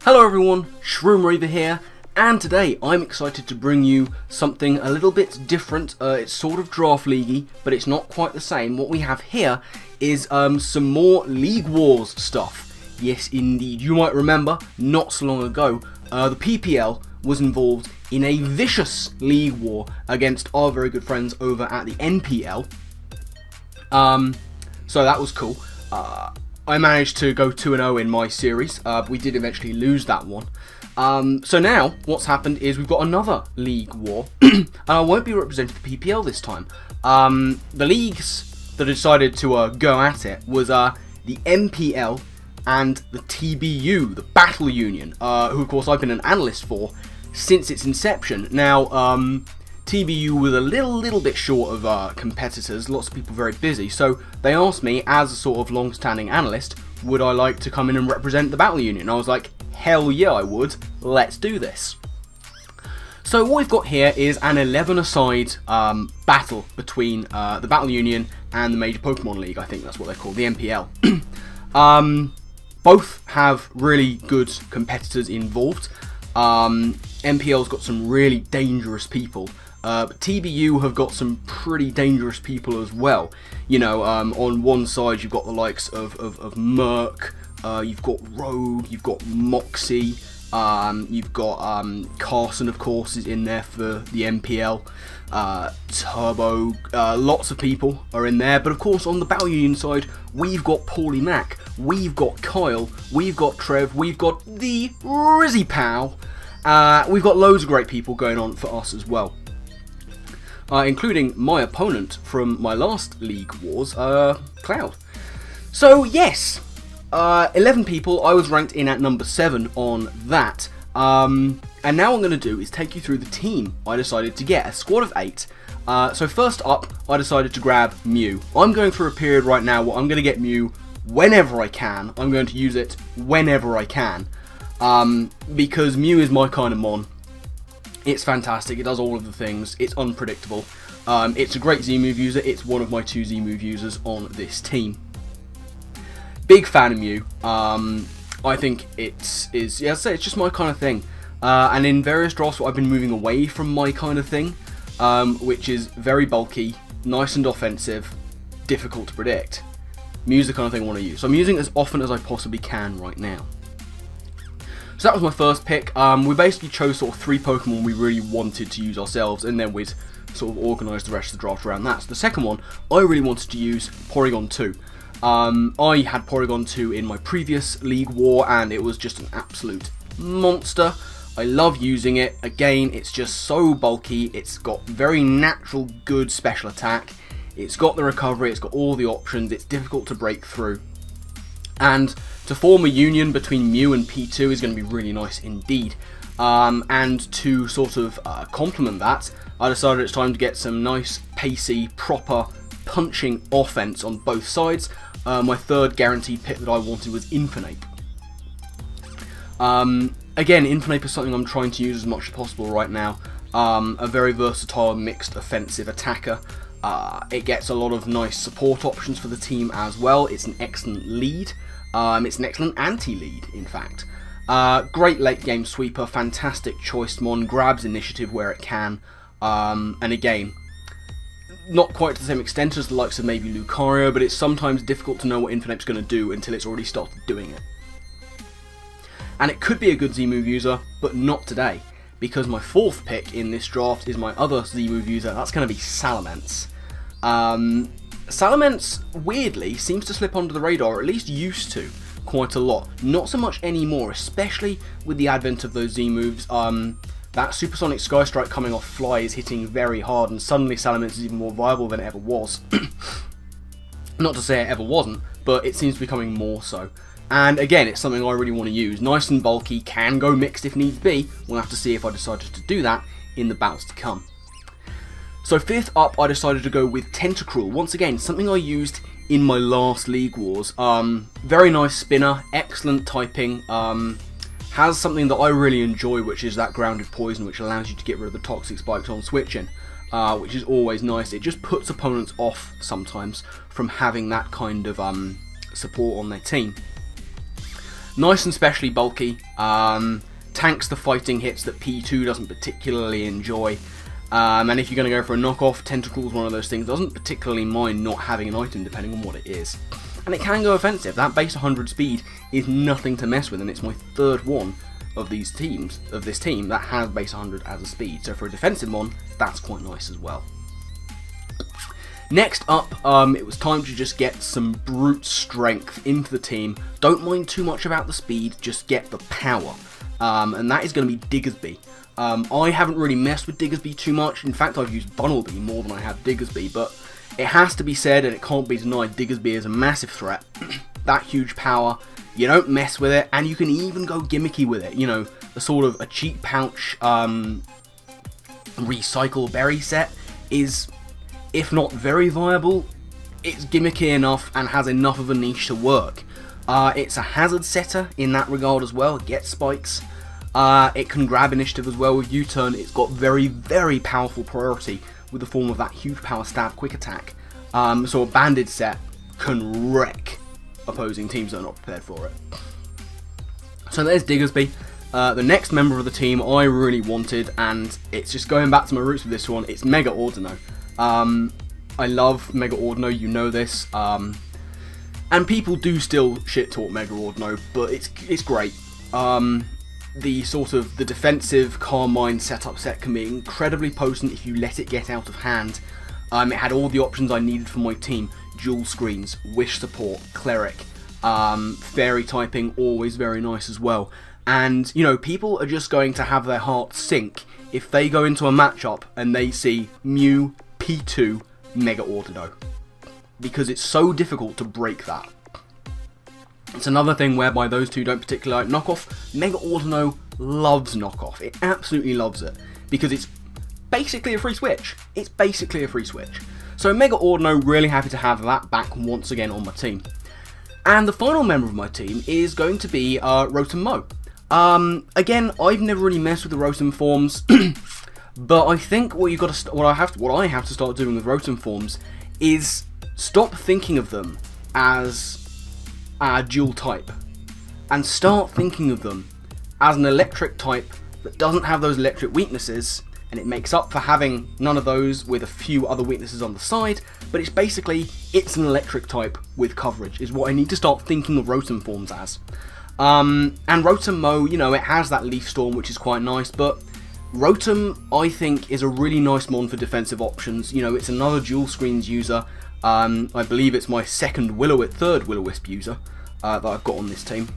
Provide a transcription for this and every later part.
Hello everyone, Shroomraver here, and today I'm excited to bring you something a little bit different. It's sort of draft leaguey, but it's not quite the same. What we have here is some more League Wars stuff. Yes indeed, you might remember, not so long ago, the PPL was involved in a vicious League War against our very good friends over at the MPL. So that was cool. I managed to go 2-0 in my series. We did eventually lose that one. So now, what's happened is we've got another League War, and I won't be representing the PPL this time. The leagues that decided to go at it was the MPL and the TBU, the Battle Union, who of course I've been an analyst for since its inception. Now, TBU was a little bit short of competitors, lots of people very busy, so they asked me, as a sort of long-standing analyst, would I like to come in and represent the Battle Union? I was like, hell yeah I would, let's do this. So what we've got here is an 11-a-side battle between the Battle Union and the Major Pokémon LEague, I think that's what they're called, the MPL. Both have really good competitors involved. MPL's got some really dangerous people. But TBU have got some pretty dangerous people as well. You know, on one side you've got the likes of Merc, you've got Rogue, you've got Moxie, you've got Carson, of course, is in there for the MPL. Turbo, lots of people are in there. But of course, on the Battle Union side, we've got Paulie Mac, we've got Kyle, we've got Trev, we've got the Rizzy Pow. We've got loads of great people going on for us as well. Including my opponent from my last League Wars, Cloud. So yes, 11 people, I was ranked in at number 7 on that. And now what I'm going to do is take you through the team I decided to get, a squad of 8. So first up, I decided to grab Mew. I'm going through a period right now where I'm going to get Mew whenever I can. I'm going to use it whenever I can. Because Mew is my kind of mon. It's fantastic, it does all of the things, it's unpredictable. It's a great Z-move user, it's one of my 2 Z-move users on this team. Big fan of Mew. I think it's just my kind of thing. And in various drafts I've been moving away from my kind of thing, which is very bulky, nice and offensive, difficult to predict. Mew's the kind of thing I want to use. So I'm using it as often as I possibly can right now. So that was my first pick. We basically chose sort of 3 Pokemon we really wanted to use ourselves, and then we'd sort of organise the rest of the draft around that. So the second one, I really wanted to use Porygon 2. I had Porygon 2 in my previous League War, and it was just an absolute monster. I love using it. Again, it's just so bulky. It's got very natural, good special attack. It's got the recovery. It's got all the options. It's difficult to break through. And to form a union between Mew and P2 is going to be really nice indeed. And to sort of complement that, I decided it's time to get some nice, pacey, proper, punching offense on both sides. My third guaranteed pick that I wanted was Infernape. Again, Infernape is something I'm trying to use as much as possible right now. A very versatile, mixed offensive attacker. It gets a lot of nice support options for the team as well. It's an excellent lead. It's an excellent anti-lead, in fact. Great late game sweeper, fantastic choice mon, grabs initiative where it can. And again, not quite to the same extent as the likes of maybe Lucario, but it's sometimes difficult to know what Infernape's going to do until it's already started doing it. And it could be a good Z-move user, but not today, because my 4th pick in this draft is my other Z-move user. That's going to be Salamence. Salamence, weirdly, seems to slip under the radar, or at least used to, quite a lot. Not so much anymore, especially with the advent of those Z-moves. That Supersonic Sky Strike coming off Fly is hitting very hard, and suddenly Salamence is even more viable than it ever was. Not to say it ever wasn't, but it seems to be becoming more so. And again, it's something I really want to use. Nice and bulky, can go mixed if needs be. We'll have to see if I decided to do that in the battles to come. So 5th up, I decided to go with Tentacruel. Once again, something I used in my last League Wars. Very nice spinner, excellent typing. Has something that I really enjoy, which is that grounded poison, which allows you to get rid of the toxic spikes on switching, which is always nice. It just puts opponents off sometimes from having that kind of support on their team. Nice and specially bulky. Tanks the fighting hits that P2 doesn't particularly enjoy. And if you're going to go for a knockoff, Tentacle's one of those things. Doesn't particularly mind not having an item depending on what it is. And it can go offensive. That base 100 speed is nothing to mess with, and it's my third one of this team that has base 100 as a speed. So for a defensive one, that's quite nice as well. Next up, it was time to just get some brute strength into the team. Don't mind too much about the speed, just get the power. And that is going to be Diggersby. I haven't really messed with Diggersby too much. In fact, I've used Bunnelby more than I have Diggersby, but it has to be said, and it can't be denied, Diggersby is a massive threat. That huge power, you don't mess with it, and you can even go gimmicky with it. You know, a sort of a cheap pouch recycle berry set is, if not very viable, it's gimmicky enough and has enough of a niche to work. It's a hazard setter in that regard as well. It gets spikes. It can grab initiative as well with U-turn. It's got very, very powerful priority with the form of that huge power stab quick attack. So a banded set can wreck opposing teams that are not prepared for it. So there's Diggersby. The next member of the team I really wanted, and it's just going back to my roots with this one, it's Mega-Audino. I love Mega-Audino, you know this. And people do still shit talk Mega-Audino, but it's great. The sort of the defensive Carmine setup set can be incredibly potent if you let it get out of hand. It had all the options I needed for my team: dual screens, wish support, cleric, fairy typing, always very nice as well. And you know, people are just going to have their hearts sink if they go into a matchup and they see Mew P2 Mega-Audino, because it's so difficult to break that. It's another thing whereby those two don't particularly like knockoff. Mega-Audino loves knockoff. It absolutely loves it, because it's basically a free switch. It's basically a free switch. So Mega-Audino, really happy to have that back once again on my team. And the final member of my team is going to be Rotom Mow. Again, I've never really messed with the Rotom forms, but I think what I have to start doing with Rotom forms is stop thinking of them as a dual type, and start thinking of them as an electric type that doesn't have those electric weaknesses, and it makes up for having none of those with a few other weaknesses on the side, but it's an electric type with coverage, is what I need to start thinking of Rotom forms as. And Rotom Mow, you know, it has that Leaf Storm, which is quite nice, but Rotom, I think, is a really nice mon for defensive options. You know, it's another dual screens user. I believe it's my third Will-O-Wisp user that I've got on this team.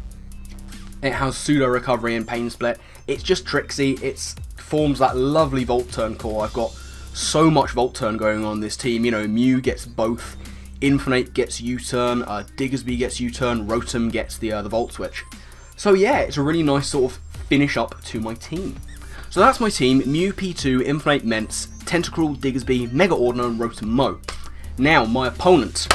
It has pseudo recovery and pain split. It's just tricksy. It forms that lovely Volt Turn core. I've got so much Volt Turn going on this team. You know, Mew gets both. Infinite gets U-turn. Diggersby gets U-turn. Rotom gets the Volt Switch. So yeah, it's a really nice sort of finish up to my team. So that's my team: Mew, P2, Infinite Mence, Tentacruel, Diggersby, Mega-Audino, and Rotom Mow. Now, my opponent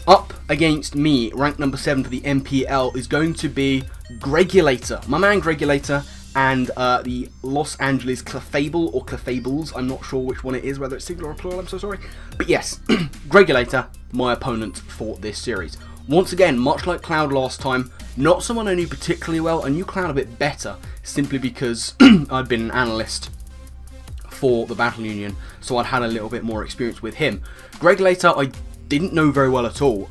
up against me, ranked number 7 for the MPL, is going to be Gregulator. My man Gregulator and the Los Angeles Clefable, or Clefables. I'm not sure which one it is, whether it's singular or plural, I'm so sorry. But yes, Gregulator, my opponent for this series. Once again, much like Cloud last time, not someone I knew particularly well. I knew Cloud a bit better, simply because I'd been an analyst for the Battle Union, so I'd had a little bit more experience with him. Gregulator, I didn't know very well at all.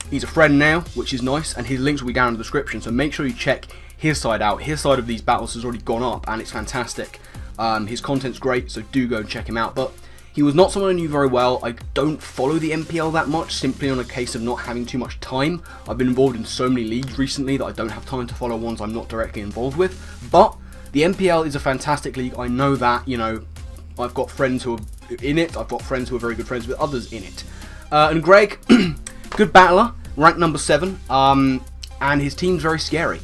He's a friend now, which is nice, and his links will be down in the description, so make sure you check his side out. His side of these battles has already gone up, and it's fantastic. His content's great, so do go and check him out. But he was not someone I knew very well. I don't follow the MPL that much, simply on a case of not having too much time. I've been involved in so many leagues recently that I don't have time to follow ones I'm not directly involved with. But the MPL is a fantastic league. I know that, you know, I've got friends who are in it. I've got friends who are very good friends with others in it. And Greg, good battler, ranked number 7, and his team's very scary.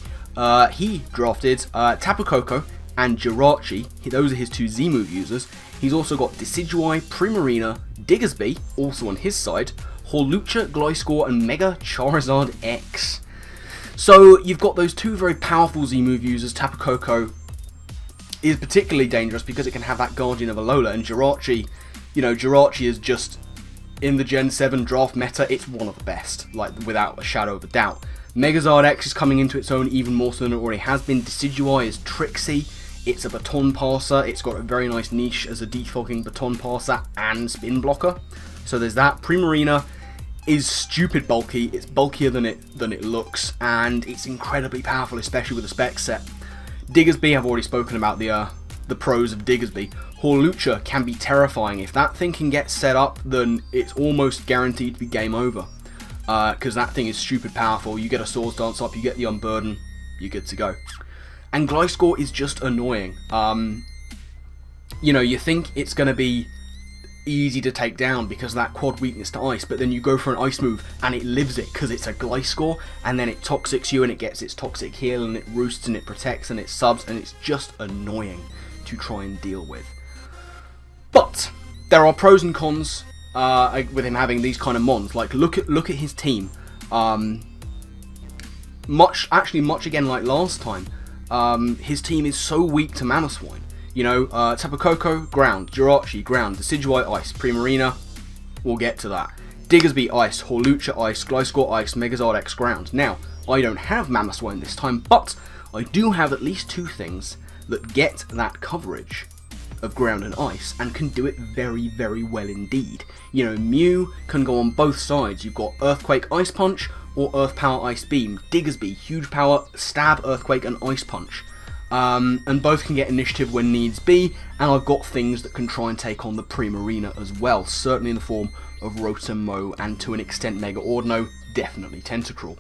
He drafted Tapu Koko and Jirachi. Those are his 2 Z-move users. He's also got Decidueye, Primarina, Diggersby, also on his side, Hawlucha, Gliscor, and Mega Charizard X. So you've got those 2 very powerful Z-move users. Tapu Koko is particularly dangerous because it can have that Guardian of Alola, and Jirachi, you know, Jirachi is just, in the Gen 7 draft meta, it's one of the best, like, without a shadow of a doubt. Megazard X is coming into its own even more so than it already has been. Decidueye is tricksy. It's a baton passer. It's got a very nice niche as a defogging baton passer and spin blocker. So there's that. Primarina is stupid bulky. It's bulkier than it looks, and it's incredibly powerful, especially with the spec set. Diggersby, I've already spoken about the pros of Diggersby. Hawlucha can be terrifying. If that thing can get set up, then it's almost guaranteed to be game over. Because that thing is stupid powerful. You get a Swords Dance up, you get the Unburden, you're good to go. And Gliscor is just annoying. You know, you think it's going to be easy to take down because of that quad weakness to ice, but then you go for an ice move and it lives it because it's a Gliscor, and then it toxics you and it gets its toxic heal and it roosts and it protects and it subs, and it's just annoying to try and deal with. But there are pros and cons with him having these kind of mons. Like look at his team. Much again like last time. His team is so weak to Mamoswine. You know, Tapu Koko, ground. Jirachi, ground. Decidueye, ice. Primarina, we'll get to that. Diggersby, ice. Hawlucha, ice. Gliscor, ice. Megazard X, ground. Now, I don't have Mamoswine this time, but I do have at least 2 things that get that coverage of ground and ice and can do it very, very well indeed. You know, Mew can go on both sides. You've got Earthquake, Ice Punch, or Earth Power, Ice Beam. Diggersby, huge power, stab, Earthquake, and Ice Punch. And both can get initiative when needs be, and I've got things that can try and take on the Primarina as well, certainly in the form of Rotom-Mow, and to an extent Mega-Audino, definitely Tentacruel.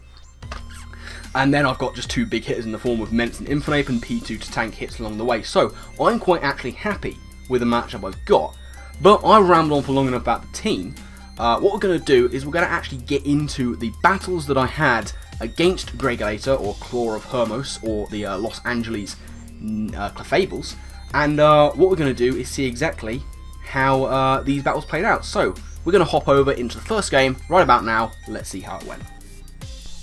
And then I've got just 2 big hitters in the form of Mence and Infernape and P2 to tank hits along the way. So I'm quite actually happy with the matchup I've got, but I've rambled on for long enough about the team. What we're going to do is we're going to actually get into the battles that I had against Gregulator, or Claw of Hermos, or the Los Angeles Clefables, and what we're going to do is see exactly how these battles played out. So we're going to hop over into the first game right about now. Let's see how it went.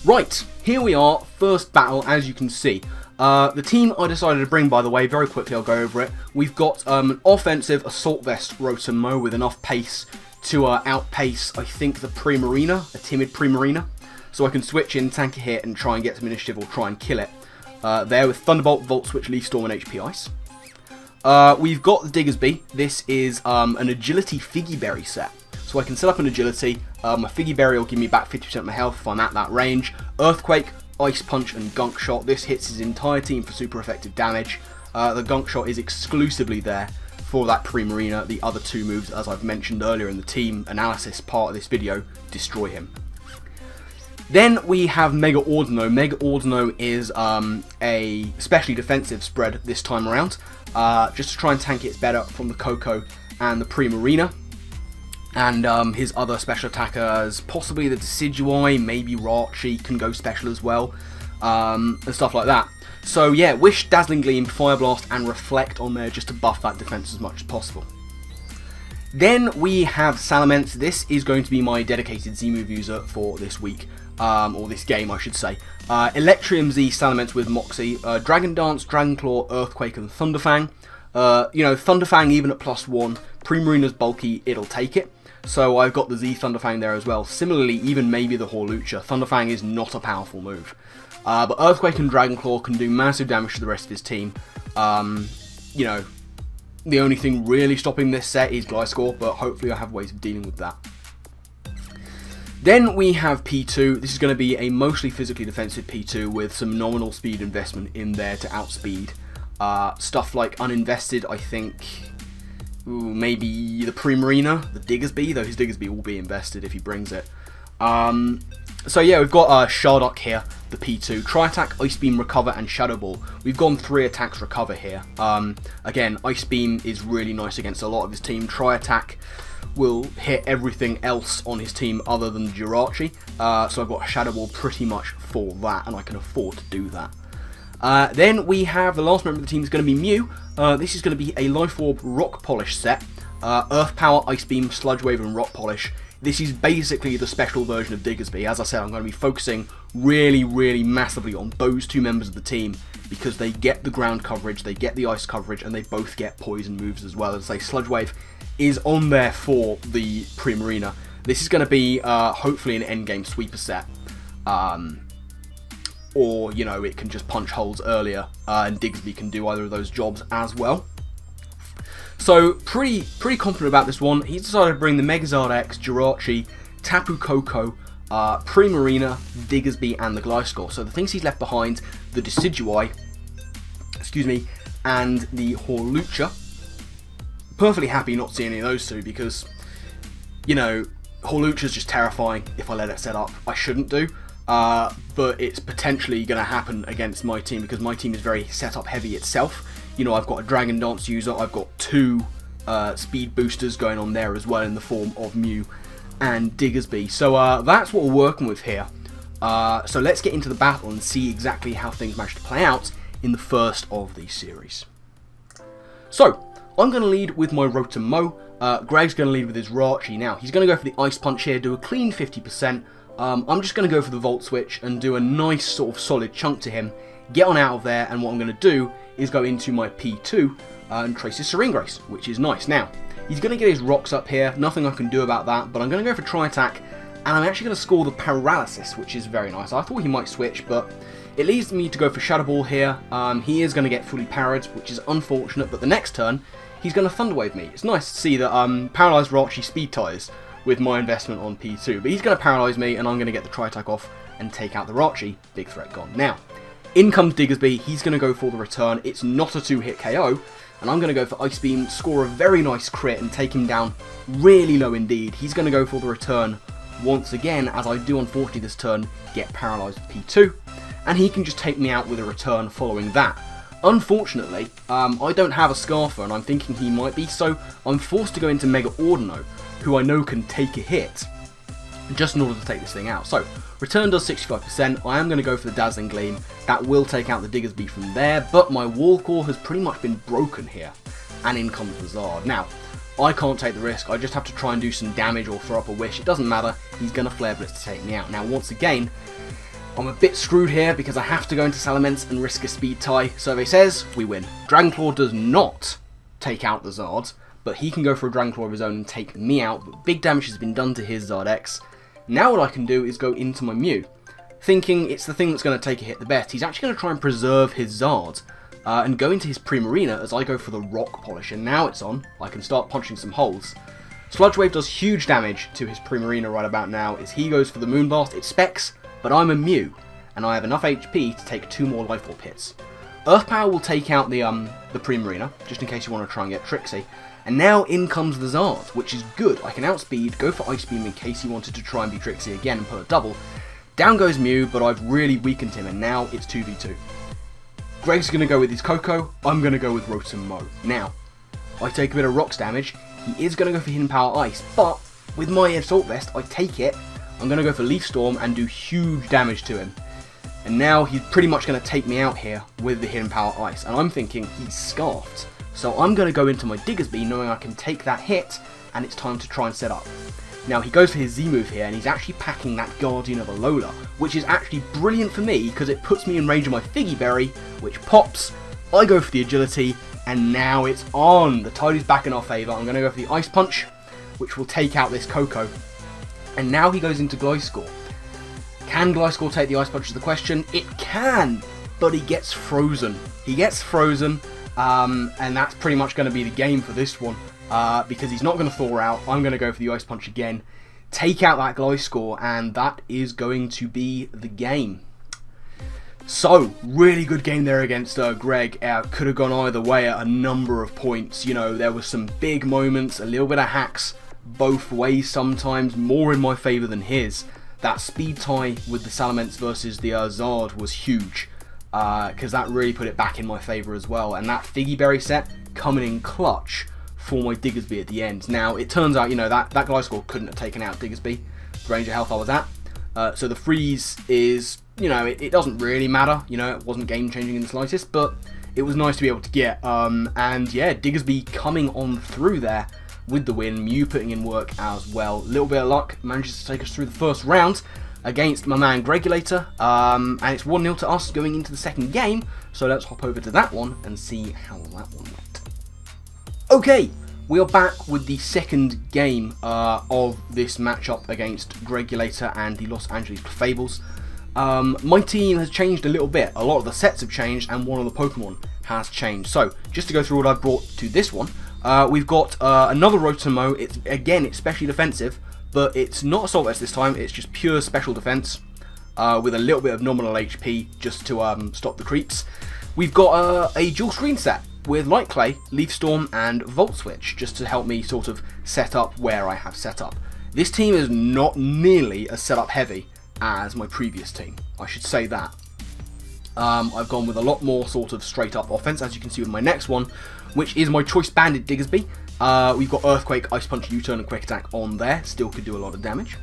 Right, here we are, first battle. As you can see. The team I decided to bring, by the way, very quickly I'll go over it. We've got an offensive Assault Vest Rotom-Mow with enough pace to outpace, I think, the Primarina, a timid Primarina. So I can switch in, tank a hit, and try and get some initiative or try and kill it. There with Thunderbolt, Volt Switch, Leaf Storm, and HP Ice. We've got the Diggersby. This is an Agility Figgy Berry set. So I can set up an Agility. My Figgy Berry will give me back 50% of my health if I'm at that range. Earthquake, Ice Punch, and Gunk Shot. This hits his entire team for super effective damage. The Gunk Shot is exclusively there for that Primarina. The other 2 moves, as I've mentioned earlier in the team analysis part of this video, destroy him. Then we have Mega-Audino. Mega-Audino is a specially defensive spread this time around, just to try and tank it better from the Koko and the Primarina. And his other special attackers, possibly the Decidueye, maybe Rachi can go special as well, and stuff like that. So yeah, Wish, Dazzling Gleam, Fire Blast, and Reflect on there just to buff that defense as much as possible. Then we have Salamence. This is going to be my dedicated Z-move user for this week, or this game I should say. Electrium Z Salamence with Moxie, Dragon Dance, Dragon Claw, Earthquake, and Thunderfang. You know, Thunderfang even at +1, Primarina's bulky, it'll take it. So I've got the Z Thunderfang there as well. Similarly, even maybe the Hawlucha. Thunderfang is not a powerful move. But Earthquake and Dragon Claw can do massive damage to the rest of his team. You know, the only thing really stopping this set is Gliscor, but hopefully I have ways of dealing with that. Then we have P2. This is going to be a mostly physically defensive P2 with some nominal speed investment in there to outspeed. Stuff like Uninvested, I think. Ooh, maybe the Primarina, the Diggersby, though his Diggersby will be invested if he brings it. So yeah, we've got Shardock here, the P2. Tri-Attack, Ice Beam, Recover, and Shadow Ball. We've gone 3 attacks Recover here. Again, Ice Beam is really nice against a lot of his team. Tri-Attack will hit everything else on his team other than Jirachi. So I've got Shadow Ball pretty much for that, and I can afford to do that. Then we have the last member of the team is going to be Mew. This is going to be a Life Orb Rock Polish set. Earth Power, Ice Beam, Sludge Wave, and Rock Polish. This is basically the special version of Diggersby. As I said, I'm going to be focusing really, really massively on those 2 members of the team because they get the ground coverage, they get the ice coverage, and they both get poison moves as well. As I say, Sludge Wave is on there for the Primarina. This is going to be hopefully an endgame sweeper set. or, you know, it can just punch holes earlier, and Diggersby can do either of those jobs as well. So, pretty confident about this one. He's decided to bring the Megazord X, Jirachi, Tapu Koko, Primarina, Diggersby, and the Gliscor. So the things he's left behind, the Decidueye, excuse me, and the Hawlucha. Perfectly happy not seeing any of those two because, you know, Hawlucha's just terrifying if I let it set up. I shouldn't do, but it's potentially going to happen against my team because my team is very setup heavy itself. You know, I've got a Dragon Dance user, I've got two speed boosters going on there as well in the form of Mew and Diggersby. So that's what we're working with here. So let's get into the battle and see exactly how things manage to play out in the first of these series. So, I'm going to lead with my Rotom-Mow. Greg's going to lead with his Rachi. Now, he's going to go for the Ice Punch here, do a clean 50%. I'm just going to go for the Volt Switch and do a nice sort of solid chunk to him. Get on out of there, and what I'm going to do is go into my P2 and trace his Serene Grace, which is nice. Now, he's going to get his rocks up here, nothing I can do about that, but I'm going to go for Tri-Attack, and I'm actually going to score the Paralysis, which is very nice. I thought he might switch, but it leads me to go for Shadow Ball here. He is going to get fully parried, which is unfortunate, but the next turn, he's going to Thunder Wave me. It's nice to see that Paralysed Rachi speed ties with my investment on P2, but he's going to Paralyze me, and I'm going to get the Tri-Attack off and take out the Rachi. Big threat gone. Now, in comes Diggersby. He's going to go for the return. It's not a 2-hit KO, and I'm going to go for Ice Beam, score a very nice crit, and take him down really low indeed. He's going to go for the return once again, as I do unfortunately this turn get Paralysed with P2, and he can just take me out with a return following that. Unfortunately, I don't have a Scarfer, and I'm thinking he might be, so I'm forced to go into Mega-Audino, who I know can take a hit, just in order to take this thing out. So, return does 65%, I am going to go for the Dazzling Gleam, that will take out the Diggersby from there, but my Wall Core has pretty much been broken here, and in comes the Zard. Now, I can't take the risk, I just have to try and do some damage or throw up a wish, it doesn't matter, he's going to Flare Blitz to take me out. Now, once again, I'm a bit screwed here because I have to go into Salamence and risk a speed tie. Survey says we win. Dragonclaw does not take out the Zards, but he can go for a Dragonclaw of his own and take me out. But big damage has been done to his Zard X. Now what I can do is go into my Mew, thinking it's the thing that's going to take a hit the best. He's actually going to try and preserve his Zard and go into his Primarina as I go for the Rock Polish. And now it's on. I can start punching some holes. Sludge Wave does huge damage to his Primarina right about now as he goes for the Moonblast. It specs, but I'm a Mew, and I have enough HP to take 2 more Life Orb hits. Earth Power will take out the Primarina, just in case you want to try and get Trixie. And now in comes the Zard, which is good. I can outspeed, go for Ice Beam in case he wanted to try and be Trixie again and put a double. Down goes Mew, but I've really weakened him, and now it's 2v2. Greg's going to go with his Koko, I'm going to go with Rotom-Mow. Now, I take a bit of Rocks damage, he is going to go for Hidden Power Ice, but with my Assault Vest, I take it, I'm going to go for Leaf Storm and do huge damage to him. And now he's pretty much going to take me out here with the Hidden Power Ice. And I'm thinking he's Scarfed. So I'm going to go into my Diggersby knowing I can take that hit, and it's time to try and set up. Now he goes for his Z move here, and he's actually packing that Guardian of Alola, which is actually brilliant for me because it puts me in range of my Figgy Berry, which pops. I go for the Agility, and now it's on. The tide is back in our favour. I'm going to go for the Ice Punch, which will take out this Koko. And now he goes into Gliscor. Can Gliscor take the Ice Punch is the question. It can, but he gets frozen. He gets frozen, and that's pretty much going to be the game for this one. Because he's not going to thaw out. I'm going to go for the Ice Punch again. Take out that Gliscor, and that is going to be the game. So, really good game there against Greg. Could have gone either way at a number of points. You know, there was some big moments, a little bit of hacks both ways sometimes, more in my favour than his. That speed tie with the Salamence versus the Zard was huge, because that really put it back in my favour as well. And that Figgy Berry set coming in clutch for my Diggersby at the end. Now, it turns out, you know, that Gliscor couldn't have taken out Diggersby, the range of health I was at. So the freeze is, you know, it doesn't really matter. You know, it wasn't game-changing in the slightest, but it was nice to be able to get. And yeah, Diggersby coming on through there with the win, Mew putting in work as well. A little bit of luck, manages to take us through the first round against my man Gregulator, and it's 1-0 to us going into the second game, so let's hop over to that one and see how that one went. Okay, we are back with the second game of this matchup against Gregulator and the Los Angeles Clefables. my team has changed a little bit. A lot of the sets have changed, and one of the Pokemon has changed. So, just to go through what I've brought to this one, we've got another Rotomo. It's specially defensive, but it's not Assault Vest this time. It's just pure special defense with a little bit of nominal HP just to stop the creeps. We've got a dual screen set with Light Clay, Leaf Storm, and Volt Switch, just to help me sort of set up where I have set up. This team is not nearly as setup heavy as my previous team, I should say that. I've gone with a lot more sort of straight up offense, as you can see with my next one, which is my Choice Banded Diggersby. We've got Earthquake, Ice Punch, U-Turn, and Quick Attack on there, still could do a lot of damage.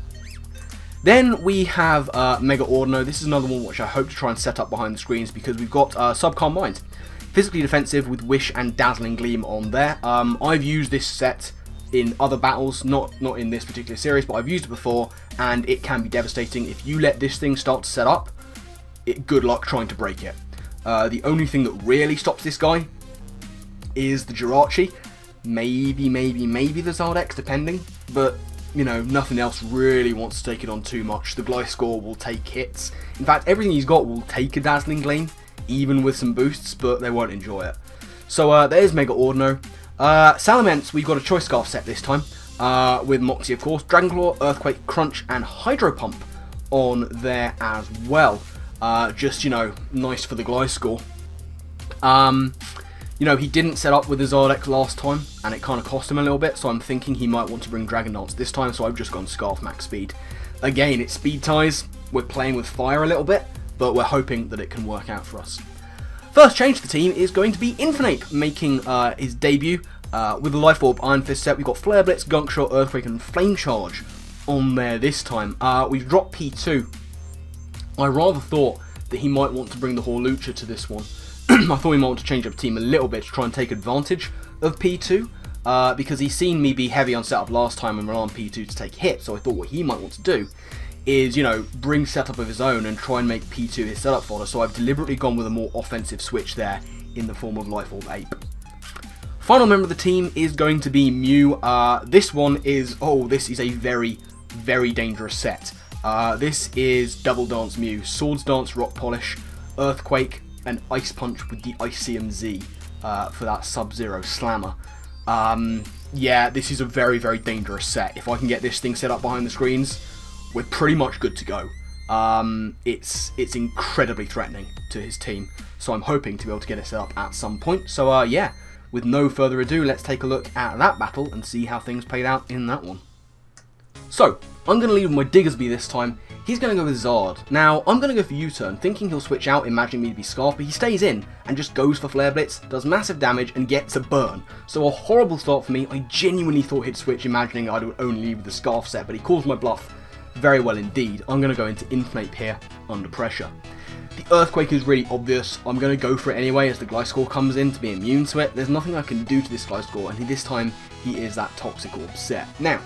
Then we have Mega-Audino. This is another one which I hope to try and set up behind the screens, because we've got Subcalm Mind. Physically defensive with Wish and Dazzling Gleam on there. I've used this set in other battles, not in this particular series, but I've used it before, and it can be devastating. If you let this thing start to set up, good luck trying to break it. The only thing that really stops this guy is the Jirachi. Maybe the Zardex, depending, but you know, nothing else really wants to take it on too much. The Gliscor will take hits. In fact, everything he's got will take a Dazzling Gleam, even with some boosts, but they won't enjoy it. So there's Mega-Audino. Salamence, we've got a Choice Scarf set this time, with Moxie of course, Dragon Claw, Earthquake, Crunch, and Hydro Pump on there as well. Just, you know, nice for the Gliscor. You know, he didn't set up with his Zardex last time, and it kind of cost him a little bit, so I'm thinking he might want to bring Dragon Dance this time, so I've just gone Scarf Max Speed. Again, it's Speed ties, we're playing with fire a little bit, but we're hoping that it can work out for us. First change to the team is going to be Infernape, making his debut with the Life Orb Iron Fist set. We've got Flare Blitz, Gunk Shot, Earthquake, and Flame Charge on there this time. We've dropped P2. I rather thought that he might want to bring the Horlucha to this one. I thought he might want to change up the team a little bit to try and take advantage of P2, because he's seen me be heavy on setup last time and rely on P2 to take hits, so I thought what he might want to do is, you know, bring setup of his own and try and make P2 his setup fodder, so I've deliberately gone with a more offensive switch there in the form of Life Orb Ape. Final member of the team is going to be Mew. This is a very, very dangerous set. This is Double Dance Mew, Swords Dance, Rock Polish, Earthquake, and Ice Punch with the Icium Z for that Sub-Zero Slammer. Yeah, this is a very, very dangerous set. If I can get this thing set up behind the screens, we're pretty much good to go. It's incredibly threatening to his team, so I'm hoping to be able to get it set up at some point. So yeah, with no further ado, let's take a look at that battle and see how things played out in that one. So, I'm going to lead with my Diggersby this time. He's going to go with Zard. Now, I'm going to go for U-Turn, thinking he'll switch out, imagining me to be Scarf, but he stays in and just goes for Flare Blitz, does massive damage, and gets a burn. So a horrible start for me. I genuinely thought he'd switch, imagining I would only leave with the Scarf set, but he calls my bluff very well indeed. I'm going to go into Infernape here, under pressure. The Earthquake is really obvious. I'm going to go for it anyway as the Gliscor comes in to be immune to it. There's nothing I can do to this Gliscor, and this time he is that Toxic Orb set. Now,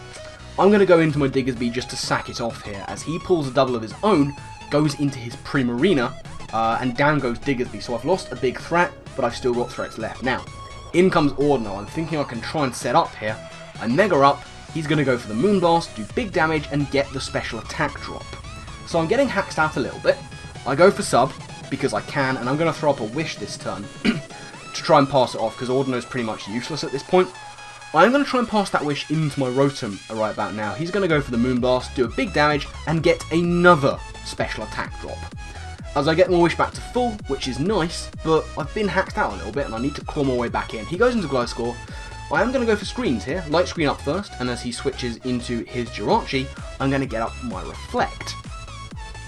I'm going to go into my Diggersby just to sack it off here, as he pulls a double of his own, goes into his Primarina, and down goes Diggersby. So I've lost a big threat, but I've still got threats left. Now, in comes Audino. I'm thinking I can try and set up here. I Mega up, he's going to go for the Moonblast, do big damage, and get the special attack drop. So I'm getting hacked out a little bit. I go for Sub, because I can, and I'm going to throw up a Wish this turn, to try and pass it off, because Audino's pretty much useless at this point. I'm going to try and pass that Wish into my Rotom right about now. He's going to go for the Moonblast, do a big damage, and get another special attack drop. As I get my Wish back to full, which is nice, but I've been hacked out a little bit, and I need to claw my way back in. He goes into Gliscor. I am going to go for screens here. Light Screen up first, and as he switches into his Jirachi, I'm going to get up my Reflect.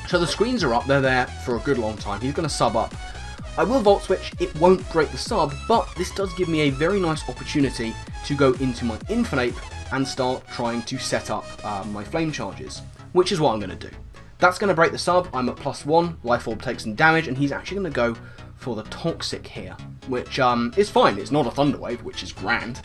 So the screens are up, they're there for a good long time. He's going to sub up. I will Volt Switch, it won't break the sub, but this does give me a very nice opportunity to go into my Infernape and start trying to set up my Flame Charges, which is what I'm going to do. That's going to break the sub, I'm at +1, Life Orb takes some damage, and he's actually going to go for the Toxic here, which is fine, it's not a Thunder Wave, which is grand.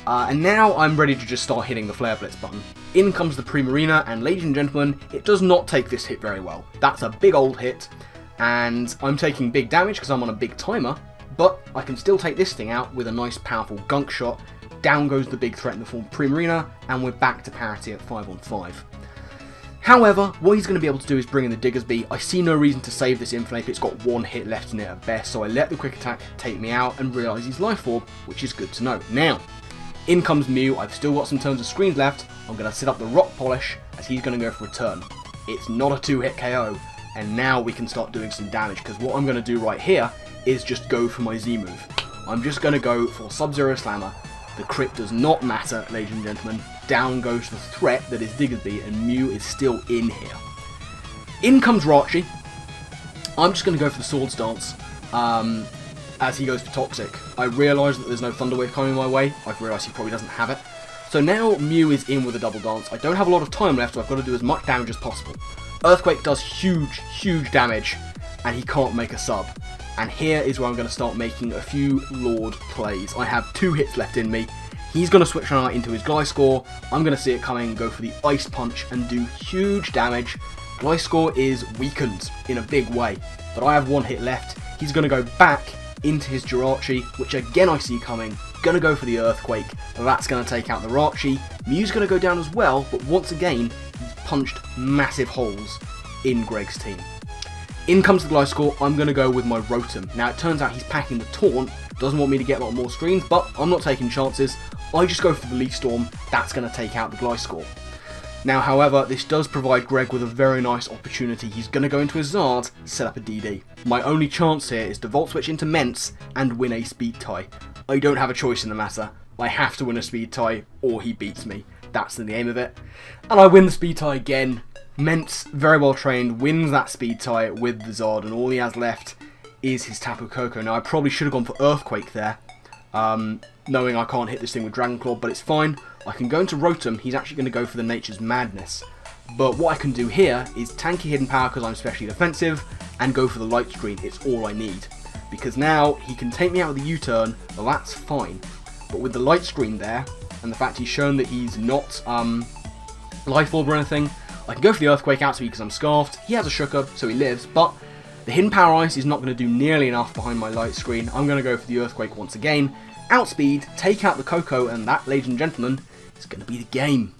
And now I'm ready to just start hitting the Flare Blitz button. In comes the Primarina, and ladies and gentlemen, it does not take this hit very well. That's a big old hit, and I'm taking big damage because I'm on a big timer, but I can still take this thing out with a nice powerful Gunk Shot. Down goes the big threat in the form of Primarina, and we're back to parity at 5 on 5. However, what he's going to be able to do is bring in the Diggersby. I see no reason to save this Inflape. It's got 1 hit left in it at best, so I let the Quick Attack take me out and realise he's Life Orb, which is good to know. Now, in comes Mew. I've still got some turns of screens left. I'm going to set up the Rock Polish as he's going to go for a turn. It's not a 2-hit KO, and now we can start doing some damage, because what I'm going to do right here is just go for my Z move. I'm just going to go for Sub-Zero Slammer. The crit does not matter, ladies and gentlemen. Down goes the threat that is Diggersby, and Mew is still in here. In comes Rachi. I'm just going to go for the Swords Dance as he goes for Toxic. I realise that there's no Thunder Wave coming my way. I've realised he probably doesn't have it. So now Mew is in with a Double Dance. I don't have a lot of time left, so I've got to do as much damage as possible. Earthquake does huge, huge damage, and he can't make a sub. And here is where I'm going to start making a few Lord plays. I have 2 hits left in me. He's going to switch out into his Gliscor. I'm going to see it coming, go for the Ice Punch, and do huge damage. Gliscor is weakened in a big way, but I have 1 hit left. He's going to go back into his Jirachi, which again I see coming. Going to go for the Earthquake. That's going to take out the Rachi. Mew's going to go down as well, but once again, he's punched massive holes in Greg's team. In comes the Gliscor. I'm going to go with my Rotom. Now, it turns out he's packing the Taunt. Doesn't want me to get a lot more screens, but I'm not taking chances. I just go for the Leaf Storm. That's going to take out the Gliscor. Now, however, this does provide Greg with a very nice opportunity. He's going to go into his Zard, set up a DD. My only chance here is to Volt Switch into Mence and win a Speed tie. I don't have a choice in the matter. I have to win a Speed tie or he beats me. That's the aim of it. And I win the Speed tie again. Mence, very well trained, wins that Speed tie with the Zard, and all he has left is his Tapu Koko. Now, I probably should have gone for Earthquake there, knowing I can't hit this thing with Dragon Claw, but it's fine. I can go into Rotom. He's actually going to go for the Nature's Madness. But what I can do here is tanky Hidden Power because I'm specially defensive, and go for the Light Screen. It's all I need. Because now he can take me out with the U-turn, well, that's fine. But with the Light Screen there, and the fact he's shown that he's not Life Orb or anything, I can go for the Earthquake out to me because I'm Scarfed. He has a Shooker, so he lives, but the Hidden Power Ice is not going to do nearly enough behind my Light Screen. I'm going to go for the Earthquake once again. Outspeed, take out the Koko, and that, ladies and gentlemen, is going to be the game.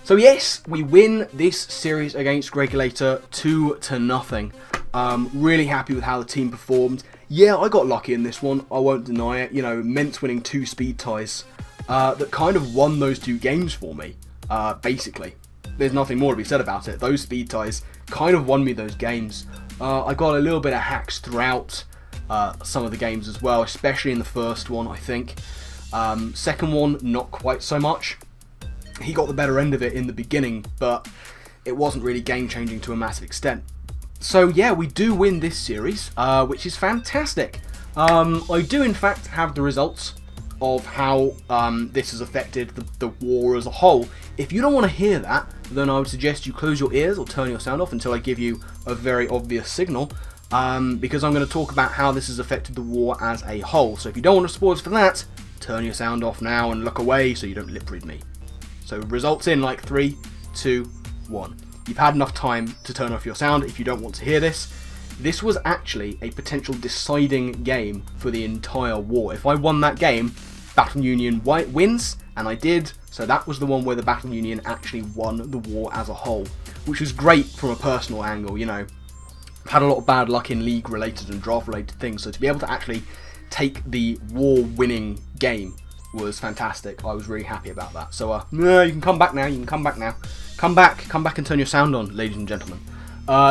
So yes, we win this series against Gregulator 2-0. Really happy with how the team performed. Yeah, I got lucky in this one, I won't deny it. You know, Mence winning 2 speed ties that kind of won those 2 games for me, basically. There's nothing more to be said about it. Those speed ties kind of won me those games. I got a little bit of hacks throughout some of the games as well, especially in the first one, I think. Second one, not quite so much. He got the better end of it in the beginning, but it wasn't really game-changing to a massive extent. So yeah, we do win this series, which is fantastic. I do in fact have the results of how this has affected the war as a whole. If you don't want to hear that, then I would suggest you close your ears or turn your sound off until I give you a very obvious signal, because I'm going to talk about how this has affected the war as a whole. So if you don't want to spoilers for that, turn your sound off now and look away so you don't lip read me. So results in like 3, 2, 1. You've had enough time to turn off your sound if you don't want to hear this. This was actually a potential deciding game for the entire war. If I won that game, Battle Union wins, and I did, so that was the one where the Battle Union actually won the war as a whole, which was great from a personal angle, you know. I've had a lot of bad luck in League related and draft related things, so to be able to actually take the war winning game was fantastic. I was really happy about that. So no, you can come back now, come back and turn your sound on, ladies and gentlemen.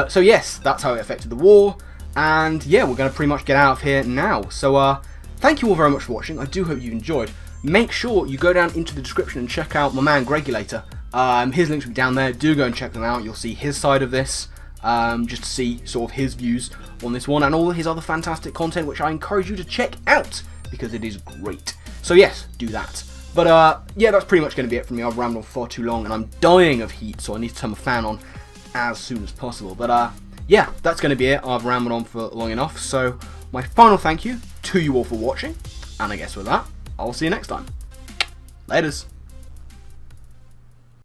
So yes, that's how it affected the war, and yeah, we're going to pretty much get out of here now. So thank you all very much for watching. I do hope you enjoyed. Make sure you go down into the description and check out my man Gregulator. His links will be down there. Do go and check them out. You'll see his side of this, just to see sort of his views on this one and all his other fantastic content, which I encourage you to check out because it is great. So yes, do that. But yeah, that's pretty much going to be it from me. I've rambled on far too long and I'm dying of heat, so I need to turn my fan on as soon as possible. But yeah, that's going to be it. I've rambled on for long enough. So my final thank you to you all for watching, and I guess with that, I'll see you next time. Laters.